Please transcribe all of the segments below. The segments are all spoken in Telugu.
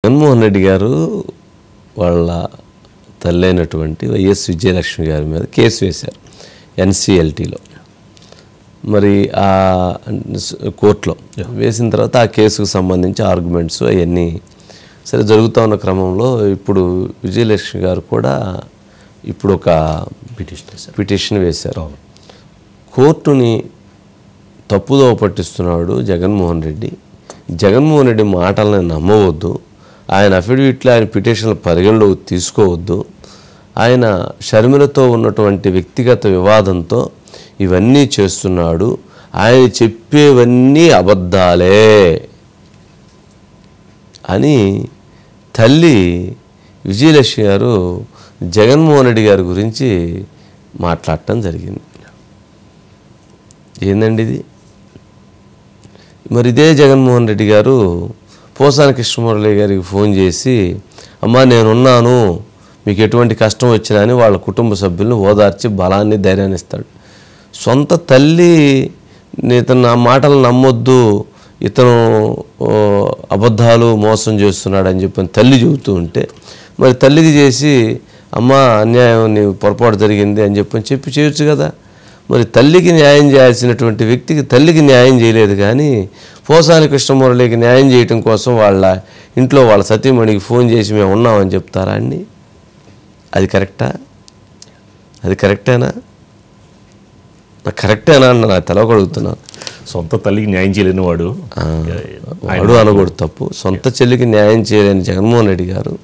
జగన్మోహన్ రెడ్డి గారు వాళ్ళ తల్లైనటువంటి వైఎస్ విజయలక్ష్మి గారి మీద కేసు వేశారు ఎన్సిఎల్టీలో. మరి ఆ కోర్టులో వేసిన తర్వాత ఆ కేసుకు సంబంధించి ఆర్గ్యుమెంట్స్ అవన్నీ సరే జరుగుతూ ఉన్న క్రమంలో ఇప్పుడు విజయలక్ష్మి గారు కూడా ఇప్పుడు ఒక పిటిషన్ వేశారు. కోర్టుని తప్పుదోవ పట్టిస్తున్నాడు జగన్మోహన్ రెడ్డి. జగన్మోహన్ రెడ్డి మాటలను నమ్మవద్దు, ఆయన అఫిడవిట్లు ఆయన పిటిషన్లు పరిగణలోకి తీసుకోవద్దు, ఆయన షర్మిలతో ఉన్నటువంటి వ్యక్తిగత వివాదంతో ఇవన్నీ చేస్తున్నాడు, ఆయన చెప్పేవన్నీ అబద్ధాలే అని తల్లి విజయలక్ష్మి గారు జగన్మోహన్ రెడ్డి గారి గురించి మాట్లాడటం జరిగింది. ఏందండి ఇది? మరి ఇదే జగన్మోహన్ రెడ్డి గారు పోసాని కృష్ణమురళి గారికి ఫోన్ చేసి, అమ్మా నేనున్నాను, మీకు ఎటువంటి కష్టం వచ్చినా అని వాళ్ళ కుటుంబ సభ్యులను ఓదార్చి బలాన్ని ధైర్యాన్ని ఇస్తాడు. సొంత తల్లి ఇతను నా మాటలు నమ్మొద్దు, ఇతను అబద్ధాలు మోసం చేస్తున్నాడు అని చెప్పని తల్లి చెబుతూ ఉంటే మరి తల్లికి చేసి అమ్మ అన్యాయం నీవు పొరపాటు జరిగింది అని చెప్పి చేయొచ్చు కదా. మరి తల్లికి న్యాయం చేయాల్సినటువంటి వ్యక్తికి తల్లికి న్యాయం చేయలేదు, కానీ పోసాని కృష్ణమురళికి న్యాయం చేయటం కోసం వాళ్ళ ఇంట్లో వాళ్ళ సతీమణికి ఫోన్ చేసి మేము ఉన్నామని చెప్తారా అండి? అది కరెక్టా? అది కరెక్టేనా? కరెక్టేనా అన్న నాకు తెలవగలుగుతున్నాను. సొంత తల్లికి న్యాయం చేయలేని వాడు అనకూడదు, తప్పు. సొంత చెల్లికి న్యాయం చేయలేని జగన్మోహన్ రెడ్డి గారు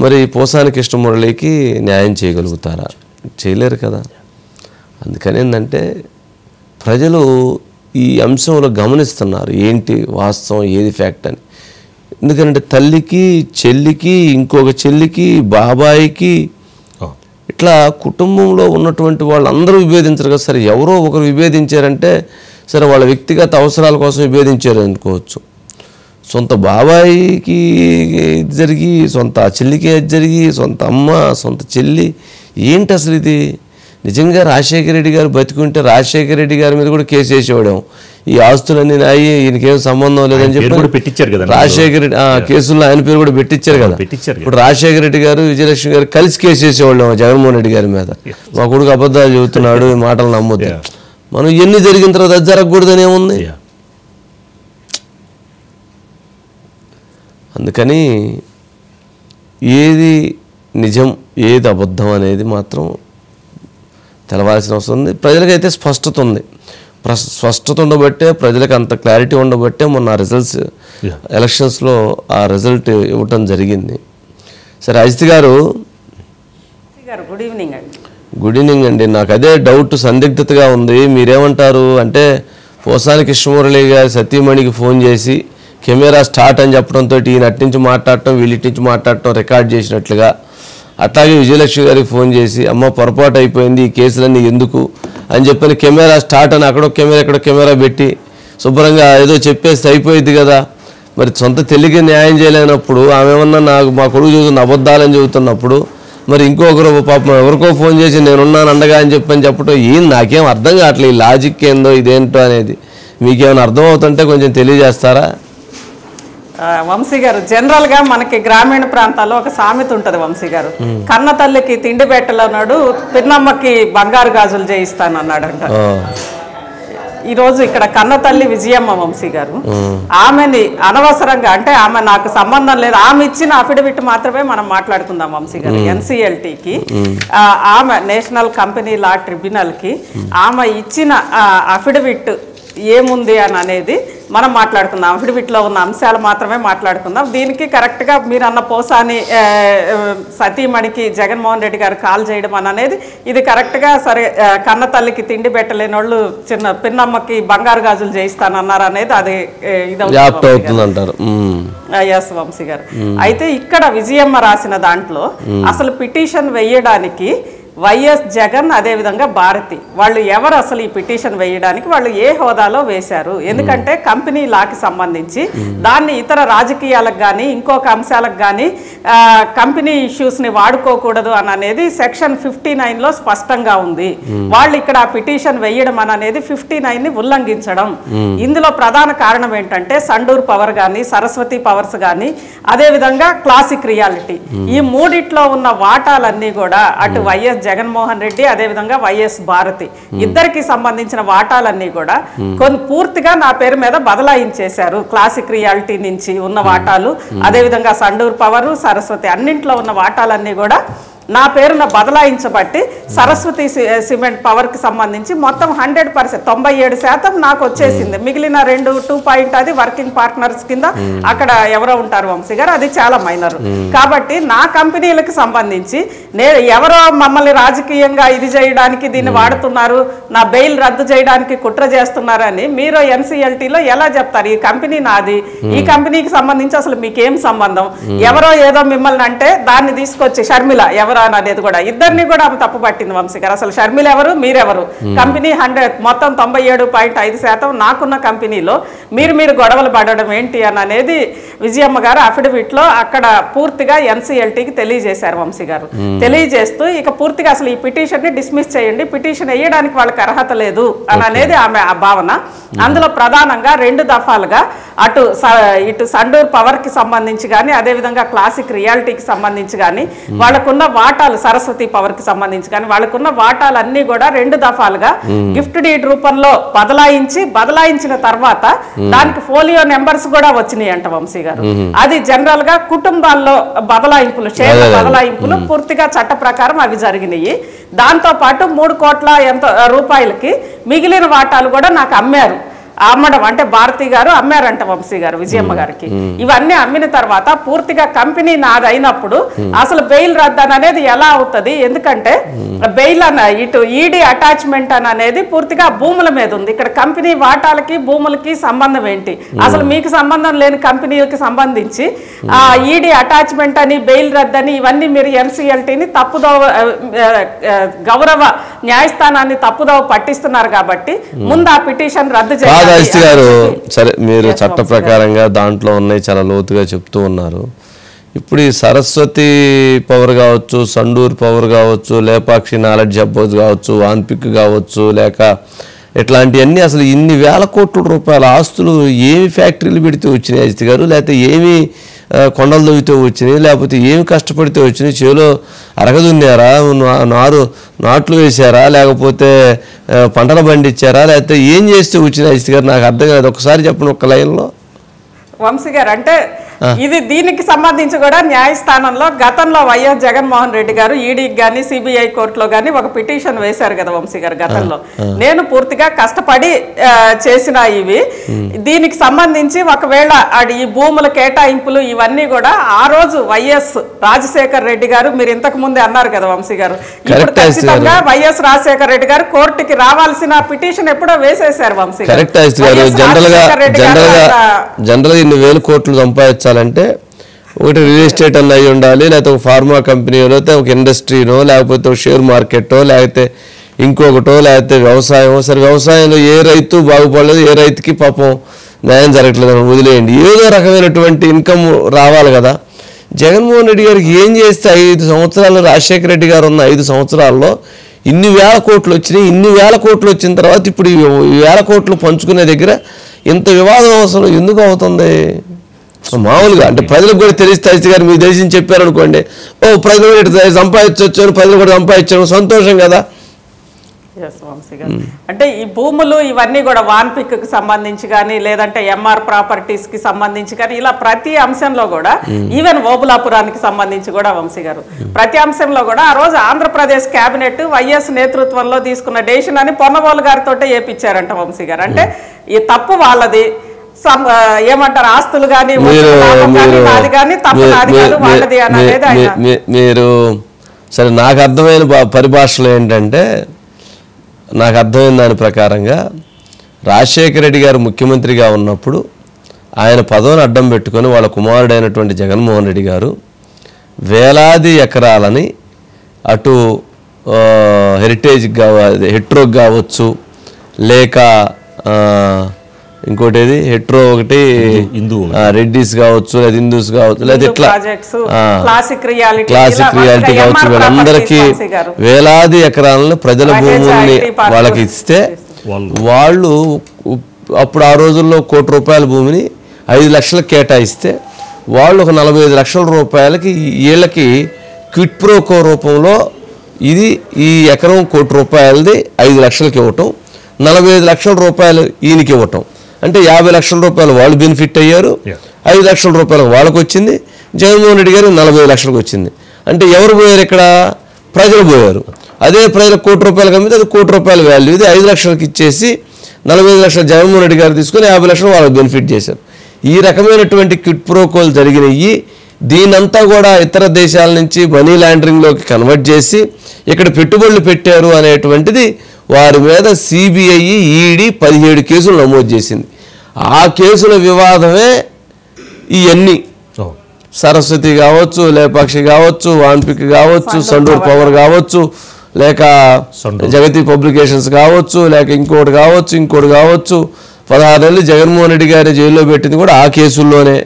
మరి పోసాని కృష్ణమురళికి న్యాయం చేయగలుగుతారా? చేయలేరు కదా. అందుకని ఏంటంటే ప్రజలు ఈ అంశంలో గమనిస్తున్నారు ఏంటి వాస్తవం, ఏది ఫ్యాక్ట్ అని. ఎందుకంటే తల్లికి, చెల్లికి, ఇంకొక చెల్లికి, బాబాయికి ఇట్లా కుటుంబంలో ఉన్నటువంటి వాళ్ళందరూ విభేదించరు కదా. సరే ఎవరో ఒకరు విభేదించారంటే సరే వాళ్ళ వ్యక్తిగత అవసరాల కోసం విభేదించారు అనుకోవచ్చు. సొంత బాబాయికి జరిగి, సొంత చెల్లికి జరిగి, సొంత అమ్మ, సొంత చెల్లి, ఏంటి అసలు ఇది? నిజంగా రాజశేఖర రెడ్డి గారు బతికుంటే రాజశేఖర రెడ్డి గారి మీద కూడా కేసు వేసేవాడు. ఈ ఆస్తులన్నీ నాయి, ఈయనకేం సంబంధం లేదని చెప్పి పెట్టించారు కదా రాజశేఖర రెడ్డి. కేసుల్లో ఆయన పేరు కూడా పెట్టించారు కదా. ఇప్పుడు రాజశేఖర రెడ్డి గారు, విజయలక్ష్మి గారు కలిసి కేసు వేసేవాళ్ళం జగన్మోహన్ రెడ్డి గారి మీద. మా కొడుకు అబద్ధాలు చెబుతున్నాడు, ఈ మాటలు నమ్మొద్దు. మనం ఎన్ని జరిగిన తర్వాత అది జరగకూడదని ఏముంది? అందుకని ఏది నిజం, ఏది అబద్ధం అనేది మాత్రం తెలవాల్సిన అవసరం ఉంది. ప్రజలకైతే స్పష్టత ఉంది. స్పష్టత ఉండబట్టే, ప్రజలకు అంత క్లారిటీ ఉండబట్టే మొన్న రిజల్ట్స్ ఎలక్షన్స్లో ఆ రిజల్ట్ ఇవ్వటం జరిగింది. సరే అజిత్ గారు, గుడ్ ఈవినింగ్ అండి. గుడ్ ఈవినింగ్ అండి. నాకు అదే డౌట్, సందిగ్ధతగా ఉంది. మీరేమంటారు అంటే పోసాని కృష్ణమురళి గారి సతీమణికి ఫోన్ చేసి కెమెరా స్టార్ట్ అని చెప్పడంతో ఈయన అటు నుంచి మాట్లాడటం, వీళ్ళిటి నుంచి మాట్లాడటం రికార్డ్ చేసినట్లుగా, అట్లాగే విజయలక్ష్మి గారికి ఫోన్ చేసి అమ్మ పొరపాటు అయిపోయింది, ఈ కేసులన్నీ ఎందుకు అని చెప్పని కెమెరా స్టార్ట్ అని అక్కడో కెమెరా ఎక్కడో కెమెరా పెట్టి శుభ్రంగా ఏదో చెప్పేసి అయిపోయింది కదా. మరి సొంత తల్లికి న్యాయం చేయలేనప్పుడు ఆమె ఏమన్నా నాకు మా కొడుకు చూస్తున్న అబద్ధాలని చెబుతున్నప్పుడు మరి ఇంకొకరు పాపం ఎవరికో ఫోన్ చేసి నేనున్నాను అండగా అని చెప్పడం ఏం నాకేం అర్థం కావట్లేదు. ఈ లాజిక్ ఏందో ఇదేంటో అనేది మీకేమైనా అర్థమవుతుంటే కొంచెం తెలియజేస్తారా? వంశీ గారు, జనరల్ గా మనకి గ్రామీణ ప్రాంతాల్లో ఒక సామెత ఉంటది వంశీ గారు, కన్న తల్లికి తిండి పెట్టలన్నాడు, పిన్నమ్మకి బంగారు గాజులు చేయిస్తానన్నాడంట. ఈరోజు ఇక్కడ కన్న తల్లి విజయమ్మ వంశీ గారు, ఆమెని అనవసరంగా అంటే ఆమె నాకు సంబంధం లేదు, ఆమె ఇచ్చిన అఫిడవిట్ మాత్రమే మనం మాట్లాడుకుందాం వంశీ గారు. ఎన్సిఎల్టీకి ఆమె నేషనల్ కంపెనీ లా ట్రిబ్యునల్ కి ఆమె ఇచ్చిన అఫిడవిట్ ఏముంది అని అనేది మనం మాట్లాడుకుందాం. అఫిడవిట్లో ఉన్న అంశాలు మాత్రమే మాట్లాడుకుందాం. దీనికి కరెక్ట్గా మీరు అన్న పోసాని సతీమణికి జగన్మోహన్ రెడ్డి గారు కాల్ చేయడం అని అనేది ఇది కరెక్ట్గా సరే. కన్న తల్లికి తిండి పెట్టలేని వాళ్ళు చిన్న పిన్నమ్మకి బంగారు గాజులు చేయిస్తానన్నారు అనేది అది ఇదవుతుందంటారు. ఎస్ వంశీ గారు. అయితే ఇక్కడ విజయమ్మ రాసిన దాంట్లో అసలు పిటిషన్ వేయడానికి వైఎస్ జగన్ అదేవిధంగా భారతి వాళ్ళు ఎవరు అసలు ఈ పిటిషన్ వేయడానికి, వాళ్ళు ఏ హోదాలో వేశారు? ఎందుకంటే కంపెనీ లాకి సంబంధించి దాన్ని ఇతర రాజకీయాలకు కానీ ఇంకొక అంశాలకు కానీ కంపెనీ ఇష్యూస్ని వాడుకోకూడదు అని అనేది సెక్షన్ 59లో స్పష్టంగా ఉంది. వాళ్ళు ఇక్కడ ఆ పిటిషన్ వేయడం అనేది 59ని ఉల్లంఘించడం. ఇందులో ప్రధాన కారణం ఏంటంటే సండూర్ పవర్ కానీ సరస్వతి పవర్స్ కానీ అదేవిధంగా క్లాసిక్ రియాలిటీ ఈ మూడిట్లో ఉన్న వాటాలన్నీ కూడా అటు వైఎస్ జగన్మోహన్ రెడ్డి అదేవిధంగా వైఎస్ భారతి ఇద్దరికి సంబంధించిన వాటాలన్నీ కూడా పూర్తిగా నా పేరు మీద బదలాయించేశారు. క్లాసిక్ రియాలిటీ నుంచి ఉన్న వాటాలు అదేవిధంగా సండూర్ పవర్ సరస్వతి అన్నింట్లో ఉన్న వాటాలన్నీ కూడా నా పేరున బదలాయించబట్టి సరస్వతి సిమెంట్ పవర్కి సంబంధించి మొత్తం 100% 97% నాకు వచ్చేసింది. మిగిలిన 2.2 అది వర్కింగ్ పార్ట్నర్స్ కింద అక్కడ ఎవరో ఉంటారు వంశీ గారు, అది చాలా మైనర్. కాబట్టి నా కంపెనీలకు సంబంధించి ఎవరో మమ్మల్ని రాజకీయంగా ఇది చేయడానికి దీన్ని వాడుతున్నారు, నా బెయిల్ రద్దు చేయడానికి కుట్ర చేస్తున్నారని మీరు ఎన్సీఎల్టీలో ఎలా చెప్తారు? ఈ కంపెనీ నాది, ఈ కంపెనీకి సంబంధించి అసలు మీకేం సంబంధం? ఎవరో ఏదో మిమ్మల్ని అంటే దాన్ని తీసుకొచ్చి షర్మిల ఎవరు అనేది కూడా ఇద్దరిని కూడా ఆమె తప్పు పట్టింది వంశీ గారు. అసలు షర్మిల ఎవరు, మీరెవరు? కంపెనీ 100 మొత్తం 97.5% నాకున్న కంపెనీలో మీరు గొడవలు పడడం ఏంటి అని అనేది విజయమ్మ గారు అఫిడవిట్ లో అక్కడ పూర్తిగా ఎన్సీఎల్టీకి తెలియజేశారు వంశీ గారు. తెలియజేస్తూ ఇక పూర్తిగా అసలు ఈ పిటిషన్ ని డిస్మిస్ చేయండి, పిటిషన్ వేయడానికి వాళ్ళకి అర్హత లేదు అని అనేది ఆమె ఆ భావన. అందులో ప్రధానంగా 2 దఫాలుగా ఇటు సండూర్ పవర్ కి సంబంధించి కానీ అదేవిధంగా క్లాసిక్ రియాలిటీకి సంబంధించి కానీ వాళ్ళకున్న వాటాలు సరస్వతి పవర్ కి సంబంధించి కానీ వాళ్ళకున్న వాటాలన్నీ కూడా 2 దఫాలుగా గిఫ్ట్ డీడ్ రూపంలో బదలాయించిన తర్వాత దానికి ఫోలియో నెంబర్స్ కూడా వచ్చినాయి అంట వంశీ గారు. అది జనరల్ గా కుటుంబాల్లో బదలాయింపులు షేర్ల బదలాయింపులు పూర్తిగా చట్ట ప్రకారం అవి జరిగినాయి. దాంతో పాటు 3 కోట్ల రూపాయలకి మిగిలిన వాటాలు కూడా నాకు అమ్మడం అంటే భారతి గారు అమ్మారంట వంశీ గారు విజయమ్మ గారికి. ఇవన్నీ అమ్మిన తర్వాత పూర్తిగా కంపెనీ నాది అయినప్పుడు అసలు బెయిల్ రద్దు అనేది ఎలా అవుతుంది? ఎందుకంటే బెయిల్ ఇటు ఈడీ అటాచ్మెంట్ అనేది పూర్తిగా భూముల మీద ఉంది. ఇక్కడ కంపెనీ వాటాలకి భూములకి సంబంధం ఏంటి? అసలు మీకు సంబంధం లేని కంపెనీలకి సంబంధించి ఆ ఈడీ అటాచ్మెంట్ అని బెయిల్ రద్దు అని ఇవన్నీ మీరు ఎన్సీఎల్టీని గౌరవ న్యాయస్థానాన్ని తప్పుదోవ పట్టిస్తున్నారు. కాబట్టి ముందు ఆ పిటిషన్ రద్దు చేయాలి. గారు సరే, మీరు చట్ట ప్రకారంగా దాంట్లో ఉన్నాయి చాలా లోతుగా చెప్తూ ఉన్నారు. ఇప్పుడు ఈ సరస్వతి పవర్ కావచ్చు, సండూర్ పవర్ కావచ్చు, లేపాక్షి నాలెడ్జ్ హబ్ కావచ్చు, వాన్పిక్ కావచ్చు, లేక ఇట్లాంటివన్నీ అసలు ఇన్ని వేల కోట్ల రూపాయల ఆస్తులు ఏమి ఫ్యాక్టరీలు పెడితే వచ్చినాయి అజిత్ గారు? లేకపోతే ఏమి కొండలు దొవితే వచ్చినాయి? లేకపోతే ఏమి కష్టపడితే వచ్చినాయి? చేలో అరగదున్నారా, నాట్లు వేసారా, లేకపోతే పంటలు పండించారా, లేకపోతే ఏం చేస్తే వచ్చినాయి అజిత్ గారు? నాకు అర్థం కాదు, ఒకసారి చెప్పండి ఒక్క లైన్లో. వంశీ గారు అంటే ఇది దీనికి సంబంధించి కూడా న్యాయస్థానంలో గతంలో వైఎస్ జగన్మోహన్ రెడ్డి గారు ఈడీకి కానీ సిబిఐ కోర్టులో కానీ ఒక పిటిషన్ వేశారు కదా వంశీ గారు గతంలో. నేను పూర్తిగా కష్టపడి చేసిన ఇవి దీనికి సంబంధించి ఒకవేళ ఈ భూముల కేటాయింపులు ఇవన్నీ కూడా ఆ రోజు వైఎస్ రాజశేఖర్ రెడ్డి గారు మీరు ఇంతకు ముందే అన్నారు కదా వంశీ గారు, ఇప్పుడు ఖచ్చితంగా వైఎస్ రాజశేఖర రెడ్డి గారు కోర్టుకి రావాల్సిన పిటిషన్ ఎప్పుడో వేసేశారు వంశీ గారు. జనరల్గా ఇన్ని వేల కోట్లు సంపాదించాలంటే ఒకటి రియల్ ఎస్టేట్ అన్న అయి ఉండాలి, లేకపోతే ఒక ఫార్మా కంపెనీలో, లేకపోతే ఒక ఇండస్ట్రీనో, లేకపోతే ఒక షేర్ మార్కెట్టో, లేకపోతే ఇంకొకటో, లేకపోతే వ్యవసాయం. సరే, వ్యవసాయంలో ఏ రైతు బాగుపడలేదు, ఏ రైతుకి పాపం న్యాయం జరగట్లేదు అని వదిలేయండి, ఏదో రకమైనటువంటి ఇన్కమ్ రావాలి కదా. జగన్మోహన్ రెడ్డి గారికి ఏం చేస్తే 5 సంవత్సరాలు, రాజశేఖర రెడ్డి గారు ఉన్న 5 సంవత్సరాల్లో ఇన్ని వేల కోట్లు వచ్చినాయి. ఇన్ని వేల కోట్లు వచ్చిన తర్వాత ఇప్పుడు ఈ వేల కోట్లు పంచుకునే దగ్గర ఇంత వివాదం అవసరం ఎందుకు అవుతుంది? మామూలుగా అంటే ప్రజలకు కూడా తెలిస్తే అజిత్ గారు మీ దేశం చెప్పారనుకోండి, ప్రజలు కూడా సంపాదించవచ్చు, ప్రజలు కూడా సంపాదించడం సంతోషం కదా. అంటే ఈ భూములు ఇవన్నీ కూడా వాన్పిక్ కి సంబంధించి కానీ లేదంటే ఎంఆర్ ప్రాపర్టీస్ కి సంబంధించి కానీ ఇలా ప్రతి అంశంలో కూడా ఈవెన్ ఓబులాపురానికి సంబంధించి కూడా వంశీ గారు ప్రతి అంశంలో కూడా ఆ రోజు ఆంధ్రప్రదేశ్ కేబినెట్ వైఎస్ నేతృత్వంలో తీసుకున్న డెసిషన్ అని పొన్నబోలు గారితో చేపించారంట వంశీ గారు. అంటే ఈ తప్పు వాళ్ళది, ఏమంటారు ఆస్తులు కానీ నాది కానీ తప్పు నాది కాదు వాళ్ళది అనేది మీరు సరే. నాకు అర్థమైన పరిభాషలో ఏంటంటే, నాకు అర్థమైన దాని ప్రకారంగా రాజశేఖర రెడ్డి గారు ముఖ్యమంత్రిగా ఉన్నప్పుడు ఆయన పదవిని అడ్డం పెట్టుకొని వాళ్ళ కుమారుడైనటువంటి జగన్మోహన్ రెడ్డి గారు వేలాది ఎకరాలని అటు హెరిటేజ్ హెట్రోకి కావచ్చు, లేక ఇంకోటి ఏది హెట్రో ఒకటి రెడ్డిస్ కావచ్చు, లేదా హిందూస్ కావచ్చు, లేదా ఇట్లా క్లాసిక్ రియాలిటీ కావచ్చు, వీళ్ళందరికీ వేలాది ఎకరాలను ప్రజల భూముల్ని వాళ్ళకి ఇస్తే వాళ్ళు అప్పుడు ఆ రోజుల్లో ₹1,00,00,000 భూమిని 5 లక్షలకు కేటాయిస్తే వాళ్ళు ఒక 45 లక్షల రూపాయలకి వీళ్ళకి క్విట్ ప్రోకో రూపంలో ఇది ఈ ఎకరం ₹1,00,00,000ది 5 లక్షలకి ఇవ్వటం, 45 లక్షల రూపాయలు ఈయనకి ఇవ్వటం, అంటే 50 లక్షల రూపాయలు వాళ్ళు బెనిఫిట్ అయ్యారు, 5 లక్షల రూపాయలు వాళ్ళకి వచ్చింది, జగన్మోహన్ రెడ్డి గారు 45 లక్షలకు వచ్చింది. అంటే ఎవరు పోయారు ఇక్కడ? ప్రజలు పోయారు. అదే ప్రజలు ₹1,00,00,000 అమ్మితే అది ₹1,00,00,000 వాల్యూ, ఇది 5 లక్షలకు ఇచ్చేసి 45 లక్షలు జగన్మోహన్ రెడ్డి గారు తీసుకొని 50 లక్షలు వాళ్ళకి బెనిఫిట్ చేశారు. ఈ రకమైనటువంటి క్విట్ ప్రోకోలు జరిగినాయి. దీనంతా కూడా ఇతర దేశాల నుంచి మనీ లాండరింగ్లోకి కన్వర్ట్ చేసి ఇక్కడ పెట్టుబడులు పెట్టారు అనేటువంటిది వారి మీద సిబిఐ, ఈడీ 17 కేసులు నమోదు చేసింది. ఆ కేసుల వివాదమే ఇవన్నీ. సరస్వతి కావచ్చు, లేపాక్షి కావచ్చు, వాన్పిక్ కావచ్చు, సండూర్ పవర్ కావచ్చు, లేక జగతి పబ్లికేషన్స్ కావచ్చు, లేక ఇంకోటి కావచ్చు 16 నెలలు జగన్మోహన్ రెడ్డి గారి జైల్లో పెట్టింది కూడా ఆ కేసుల్లోనే.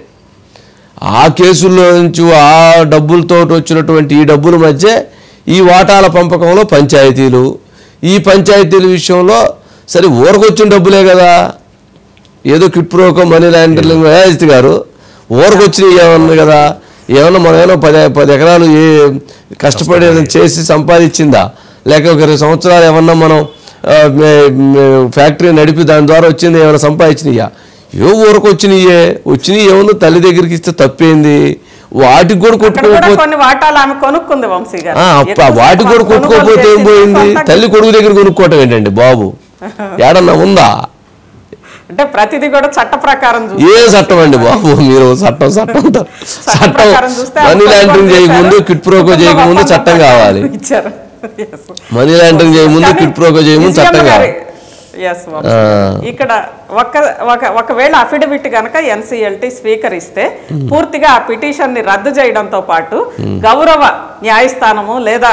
ఆ కేసుల్లో నుంచి ఆ డబ్బులతో వచ్చినటువంటి ఈ డబ్బుల మధ్య ఈ వాటాల పంపకంలో పంచాయతీలు, ఈ పంచాయతీల విషయంలో సరే ఊరకొచ్చిన డబ్బులే కదా, ఏదో క్విట్ ప్రోకో మనీ లాండరింగ్ గారు ఊరకొచ్చినవి ఏమన్నా కదా, ఏమన్నా మనం ఏమన్నా 10 ఎకరాలు కష్టపడి చేసి సంపాదించిందా, లేక ఒక 2 సంవత్సరాలు ఏమన్నా మనం ఫ్యాక్టరీ నడిపి దాని ద్వారా వచ్చింది ఏమైనా సంపాదించినయ్యా? ఏ ఊరకు వచ్చినాయి ఏముందో తల్లి దగ్గరికి ఇస్తే తప్పేంది? వాటికి కూడా కొట్టుకోకపోతే వాటికి కూడా కొట్టుకోకపోతే ఏం పోయింది? తల్లి కొడుకు దగ్గర కొనుక్కోవటం ఏంటండి బాబు? ఏడన్నా ఉందా? అంటే ప్రతిదీ కూడా చట్ట ప్రకారం ఏ చట్టం అండి బాబు? మీరు చట్టం మనీ లాండరింగ్ చేయకముందు, క్విట్ ప్రోకో చేయకముందు చట్టం కావాలి. మనీ లాండరింగ్ చేయకముందు, క్విట్ ప్రోకో చేయకముందు చట్టం కావాలి. ఇక్కడ ఒకవేళ అఫిడవిట్ కనుక ఎన్సిఎల్టీ స్వీకరిస్తే పూర్తిగా ఆ పిటిషన్ ని రద్దు చేయడంతో పాటు గౌరవ న్యాయస్థానము లేదా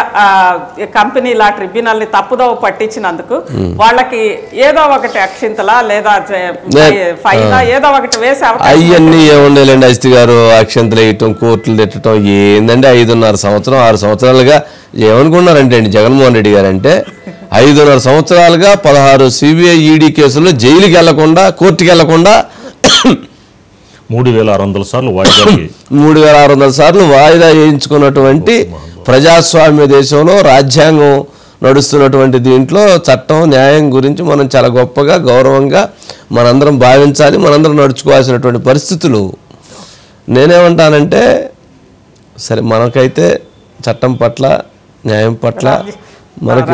కంపెనీ లా ట్రిబ్యునల్ ని తప్పుదోవ పట్టించినందుకు వాళ్ళకి ఏదో ఒకటి అక్షింతలా లేదా ఫైనా ఏదో ఒకటి వేసే అవన్నీ ఏముండేలేండి అస్తి గారు. అక్షింతలు వేయటం, కోర్టులు తిట్టడం ఏందండి? 5.5 సంవత్సరం 6 సంవత్సరాలుగా ఏమనుకున్నారంటే అండి జగన్మోహన్ రెడ్డి గారు అంటే 5.5 సంవత్సరాలుగా 16 సిబిఐ, ఈడీ కేసుల్లో జైలుకి వెళ్లకుండా, కోర్టుకి వెళ్లకుండా 3,600 సార్లు వాయిదా వేయించుకున్నటువంటి ప్రజాస్వామ్య దేశంలో రాజ్యాంగం నడుస్తున్నటువంటి దీంట్లో చట్టం, న్యాయం గురించి మనం చాలా గొప్పగా, గౌరవంగా మనందరం భావించాలి, మనందరం నడుచుకోవాల్సినటువంటి పరిస్థితులు. నేనేమంటానంటే సరే మనకైతే చట్టం పట్ల, న్యాయం పట్ల, మనకి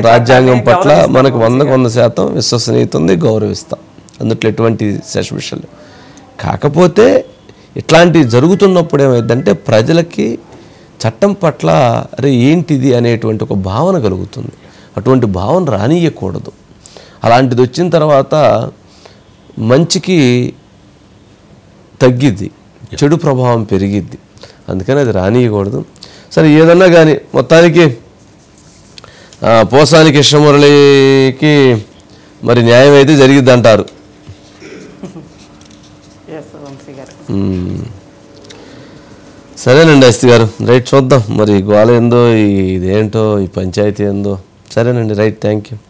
రాజ్యాంగం పట్ల మనకు 100% విశ్వసనీయత ఉంది, గౌరవిస్తాం. అందుట్లో ఎటువంటి సస్పెషల్. కాకపోతే ఇట్లాంటివి జరుగుతున్నప్పుడు ఏమైందంటే ప్రజలకి చట్టం పట్ల అరే ఏంటిది అనేటువంటి ఒక భావన కలుగుతుంది. అటువంటి భావన రానియకూడదు. అలాంటిది వచ్చిన తర్వాత మంచికి తగ్గిద్ది, చెడు ప్రభావం పెరిగిద్ది. అందుకని అది రానియకూడదు. సరే ఏదన్నా కానీ మొత్తానికి పోసాని కృష్ణమురళికి మరి న్యాయం అయితే జరిగిద్ది అంటారు. సరేనండి అస్తి గారు, రైట్, చూద్దాం మరి గోల ఏందో, ఇదేంటో, ఈ పంచాయతీ ఏందో. సరేనండి, రైట్, థ్యాంక్ యూ.